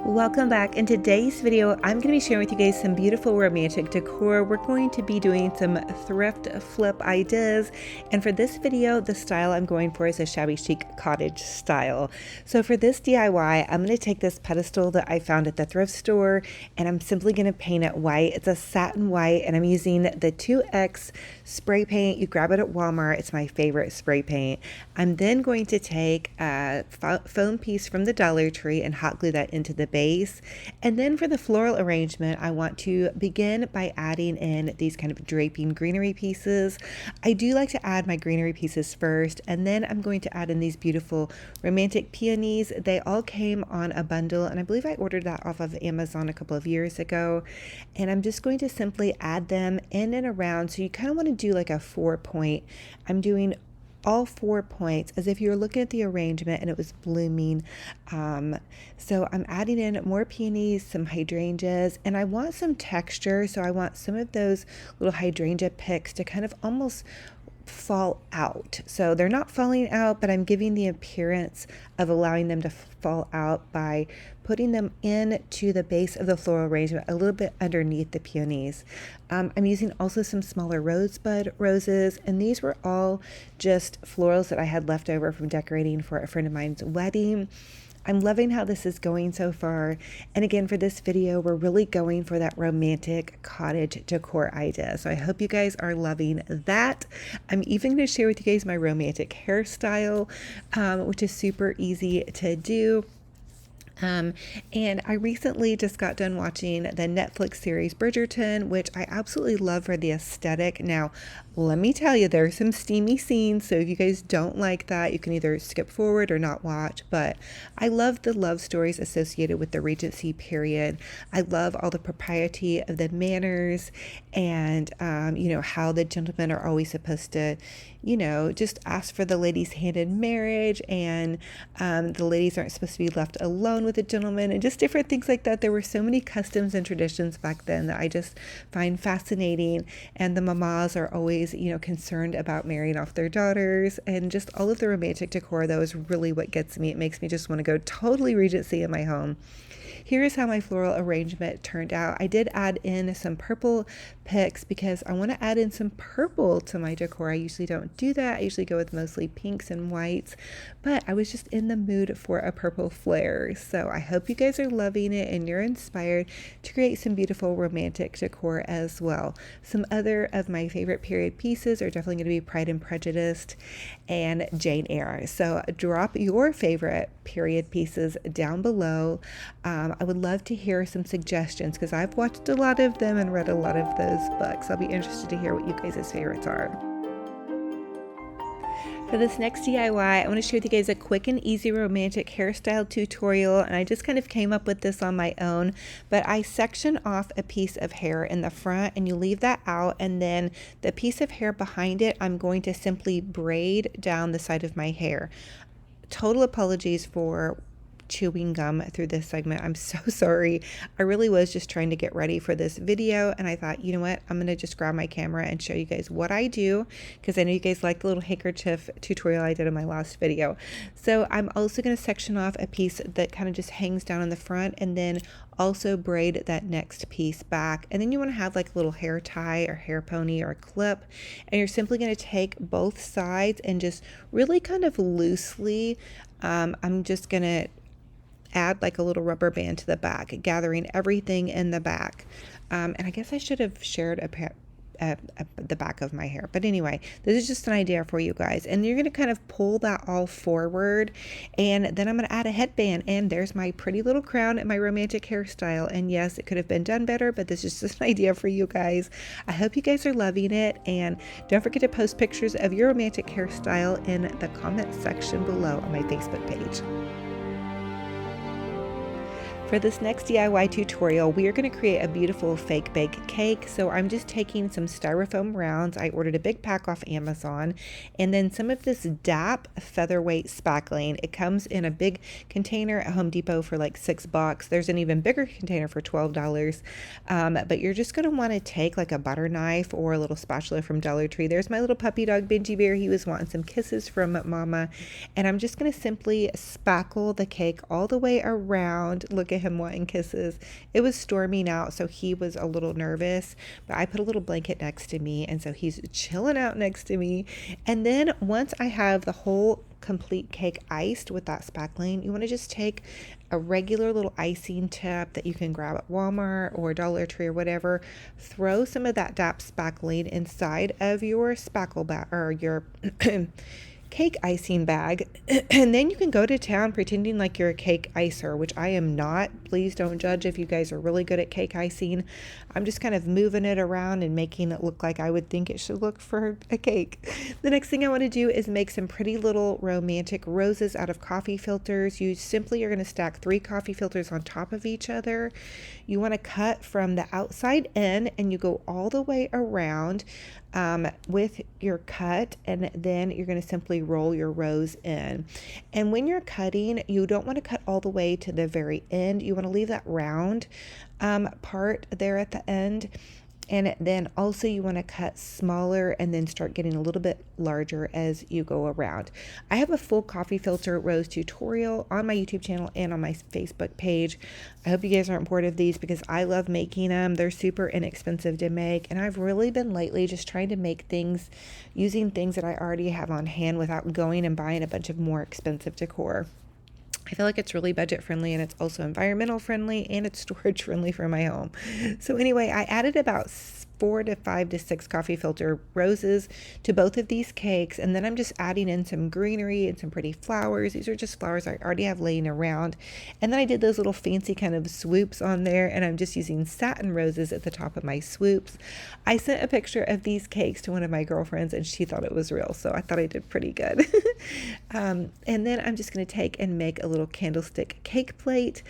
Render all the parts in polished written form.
Welcome back. In today's video, I'm going to be sharing with you guys some beautiful romantic decor. We're going to be doing some thrift flip ideas, and for this video, the style I'm going for is a shabby chic cottage style. So for this DIY, I'm going to take this pedestal that I found at the thrift store, and I'm simply going to paint it white. It's a satin white, and I'm using the 2X spray paint. You grab it at Walmart. It's my favorite spray paint. I'm then going to take a foam piece from the Dollar Tree and hot glue that into the base. And then for the floral arrangement, I want to begin by adding in these kind of draping greenery pieces. I do like to add my greenery pieces first, and then I'm going to add in these beautiful romantic peonies. They all came on a bundle, and I believe I ordered that off of Amazon a couple of years ago. And I'm just going to simply add them in and around. So you kind of want to do like a 4-point. I'm doing all 4 points as if you were looking at the arrangement and it was blooming. So I'm adding in more peonies, some hydrangeas, and I want some texture. So I want some of those little hydrangea picks to kind of almost fall out. So they're not falling out, but I'm giving the appearance of allowing them to fall out by putting them into the base of the floral arrangement a little bit underneath the peonies. I'm using also some smaller rosebud roses, and these were all just florals that I had left over from decorating for a friend of mine's wedding. I'm loving how this is going so far. And again, for this video, we're really going for that romantic cottage decor idea. So I hope you guys are loving that. I'm even going to share with you guys my romantic hairstyle, which is super easy to do. And I recently just got done watching the Netflix series Bridgerton, which I absolutely love for the aesthetic. Now, let me tell you, there's some steamy scenes, so if you guys don't like that, you can either skip forward or not watch, but I love the love stories associated with the Regency period. I love all the propriety of the manners and, how the gentlemen are always supposed to, just ask for the lady's hand in marriage, and the ladies aren't supposed to be left alone with the gentleman, and just different things like that. There were so many customs and traditions back then that I just find fascinating, and the mamas are always concerned about marrying off their daughters, and just all of the romantic decor, that was really what gets me. It makes me just want to go totally Regency in my home. Here is how my floral arrangement turned out. I did add in some purple picks because I want to add in some purple to my decor. I usually don't do that. I usually go with mostly pinks and whites, but I was just in the mood for a purple flare. So I hope you guys are loving it and you're inspired to create some beautiful romantic decor as well. Some other of my favorite period pieces are definitely going to be Pride and Prejudice and Jane Eyre. So drop your favorite period pieces down below. I would love to hear some suggestions because I've watched a lot of them and read a lot of those books. I'll be interested to hear what you guys' favorites are. For this next DIY, I want to share with you guys a quick and easy romantic hairstyle tutorial, and I just kind of came up with this on my own, but I section off a piece of hair in the front and you leave that out, and then the piece of hair behind it, I'm going to simply braid down the side of my hair. Total apologies for chewing gum through this segment. I'm so sorry. I really was just trying to get ready for this video, and I thought, you know what, I'm going to just grab my camera and show you guys what I do, because I know you guys like the little handkerchief tutorial I did in my last video. So I'm also going to section off a piece that kind of just hangs down in the front, and then also braid that next piece back. And then you want to have like a little hair tie or hair pony or a clip, and you're simply going to take both sides and just really kind of loosely, I'm just going to add like a little rubber band to the back, gathering everything in the back. And I guess I should have shared the back of my hair, but anyway, this is just an idea for you guys. And you're going to kind of pull that all forward, and then I'm going to add a headband, and there's my pretty little crown and my romantic hairstyle. And yes, it could have been done better, but this is just an idea for you guys. I hope you guys are loving it, and don't forget to post pictures of your romantic hairstyle in the comment section below on my Facebook page. For this next DIY tutorial, we are going to create a beautiful fake bake cake. So I'm just taking some styrofoam rounds. I ordered a big pack off Amazon, and then some of this DAP featherweight spackling. It comes in a big container at Home Depot for like $6. There's an even bigger container for $12. But you're just going to want to take like a butter knife or a little spatula from Dollar Tree. There's my little puppy dog, Benji Bear. He was wanting some kisses from Mama. And I'm just going to simply spackle the cake all the way around. Look give him wine kisses. It was storming out, so he was a little nervous, but I put a little blanket next to me, and so he's chilling out next to me. And then once I have the whole complete cake iced with that spackling, you want to just take a regular little icing tip that you can grab at Walmart or Dollar Tree or whatever, throw some of that DAP spackling inside of your spackle bag or your cake icing bag, and then you can go to town pretending like you're a cake icer, which I am not. Please don't judge if you guys are really good at cake icing. I'm just kind of moving it around and making it look like I would think it should look for a cake. The next thing I want to do is make some pretty little romantic roses out of coffee filters. You simply are going to stack 3 coffee filters on top of each other. You want to cut from the outside in, and you go all the way around with your cut, and then you're going to simply roll your rose in. And when you're cutting, you don't want to cut all the way to the very end. You want to leave that round part there at the end. And then also you want to cut smaller and then start getting a little bit larger as you go around. I have a full coffee filter rose tutorial on my YouTube channel and on my Facebook page. I hope you guys aren't bored of these because I love making them. They're super inexpensive to make. And I've really been lately just trying to make things using things that I already have on hand without going and buying a bunch of more expensive decor. I feel like it's really budget friendly, and it's also environmental friendly, and it's storage friendly for my home. So anyway, I added about 4 to 5 to 6 coffee filter roses to both of these cakes, and then I'm just adding in some greenery and some pretty flowers. These are just flowers I already have laying around. And then I did those little fancy kind of swoops on there, and I'm just using satin roses at the top of my swoops. I sent a picture of these cakes to one of my girlfriends, and she thought it was real, so I thought I did pretty good. And then I'm just going to take and make a little candlestick cake plate.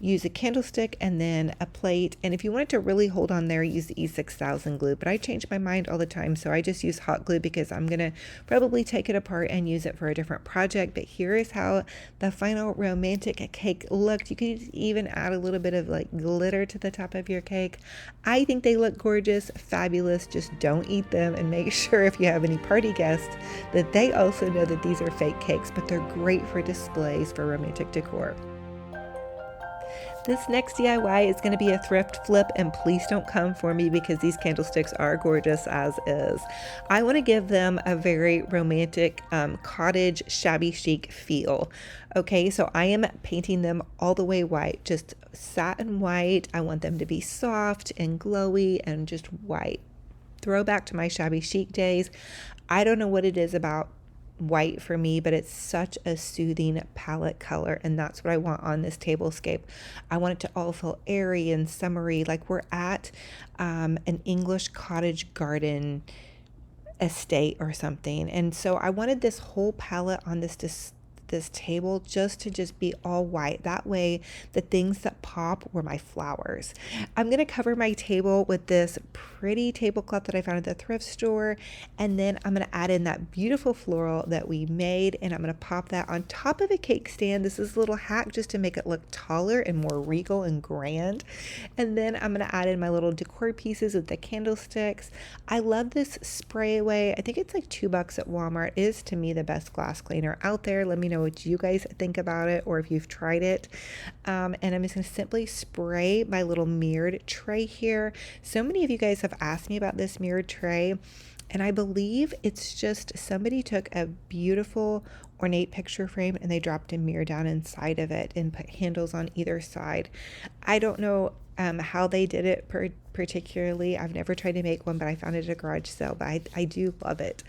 Use a candlestick and then a plate, and if you want it to really hold on there, use the E6000 glue, but I change my mind all the time, so I just use hot glue because I'm gonna probably take it apart and use it for a different project. But here is how the final romantic cake looked. You could even add a little bit of like glitter to the top of your cake. I think they look gorgeous, fabulous. Just don't eat them, and make sure if you have any party guests that they also know that these are fake cakes, but they're great for displays for romantic decor. This next DIY is going to be a thrift flip, and please don't come for me because these candlesticks are gorgeous as is. I want to give them a very romantic cottage shabby chic feel. Okay, so I am painting them all the way white, just satin white. I want them to be soft and glowy and just white. Throwback to my shabby chic days. I don't know what it is about white for me, but it's such a soothing palette color, and that's what I want on this tablescape. I want it to all feel airy and summery, like we're at an English cottage garden estate or something. And so I wanted this whole palette on this table just to be all white. That way the things that pop were my flowers. I'm going to cover my table with this pretty tablecloth that I found at the thrift store, and then I'm going to add in that beautiful floral that we made, and I'm going to pop that on top of a cake stand. This is a little hack just to make it look taller and more regal and grand. And then I'm going to add in my little decor pieces with the candlesticks. I love this spray away. I think it's like $2 at Walmart. It is to me the best glass cleaner out there. Let me know what you guys think about it, or if you've tried it. And I'm just going to simply spray my little mirrored tray here. So many of you guys have asked me about this mirrored tray, and I believe it's just somebody took a beautiful ornate picture frame and they dropped a mirror down inside of it and put handles on either side. I don't know how they did it particularly. I've never tried to make one, but I found it at a garage sale, but I do love it.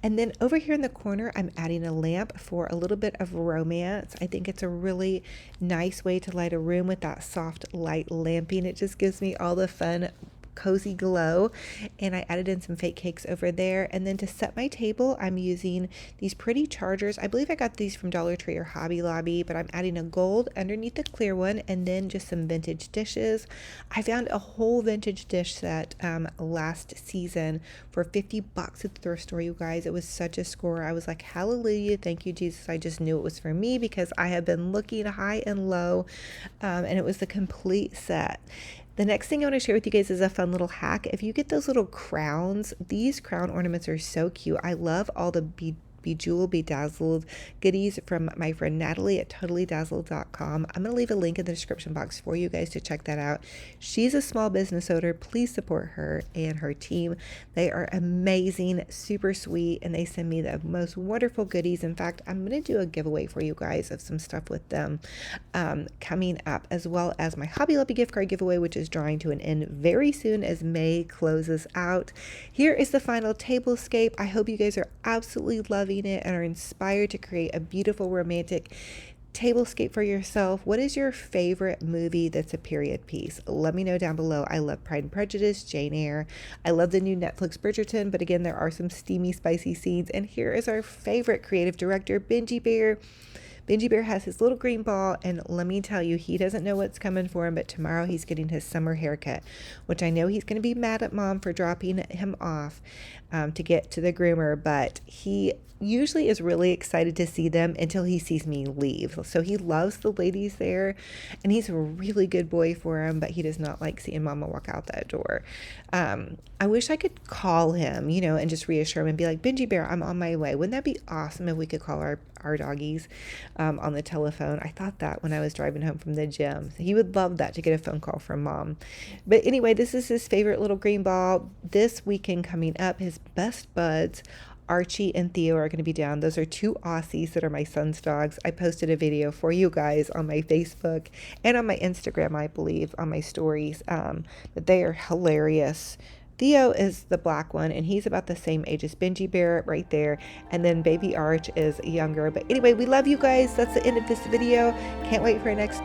And then over here in the corner, I'm adding a lamp for a little bit of romance. I think it's a really nice way to light a room with that soft light lamping. It just gives me all the fun cozy glow. And I added in some fake cakes over there. And then to set my table, I'm using these pretty chargers. I believe I got these from Dollar Tree or Hobby Lobby, but I'm adding a gold underneath the clear one, and then just some vintage dishes. I found a whole vintage dish set last season for $50 at the thrift store, you guys. It was such a score. I was like, hallelujah, thank you, Jesus. I just knew it was for me because I have been looking high and low, and it was the complete set. The next thing I want to share with you guys is a fun little hack. If you get those little crowns, these crown ornaments are so cute. I love all the bejeweled, bedazzled goodies from my friend Natalie at totallydazzled.com. I'm going to leave a link in the description box for you guys to check that out. She's a small business owner. Please support her and her team. They are amazing, super sweet, and they send me the most wonderful goodies. In fact, I'm going to do a giveaway for you guys of some stuff with them coming up, as well as my Hobby Lobby gift card giveaway, which is drawing to an end very soon as May closes out. Here is the final tablescape. I hope you guys are absolutely loving it and are inspired to create a beautiful romantic tablescape for yourself. What is your favorite movie that's a period piece? Let me know down below. I love Pride and Prejudice, Jane Eyre. I love the new Netflix Bridgerton, but again, there are some steamy, spicy scenes. And here is our favorite creative director, Benji Bear. Benji Bear has his little green ball, and let me tell you, he doesn't know what's coming for him, but tomorrow he's getting his summer haircut, which I know he's going to be mad at mom for dropping him off to get to the groomer, but he usually is really excited to see them until he sees me leave. So he loves the ladies there, and he's a really good boy for him, but he does not like seeing mama walk out that door. I wish I could call him, you know, and just reassure him and be like, Benji Bear, I'm on my way. Wouldn't that be awesome if we could call our doggies on the telephone? I thought that when I was driving home from the gym. He would love that, to get a phone call from mom. But anyway, this is his favorite little green ball. This weekend coming up, his best buds, Archie and Theo, are going to be down. Those are two Aussies that are my son's dogs. I posted a video for you guys on my Facebook and on my Instagram, I believe, on my stories. But they are hilarious. Theo is the black one, and he's about the same age as Benji Bear right there. And then baby Arch is younger. But anyway, we love you guys. That's the end of this video. Can't wait for our next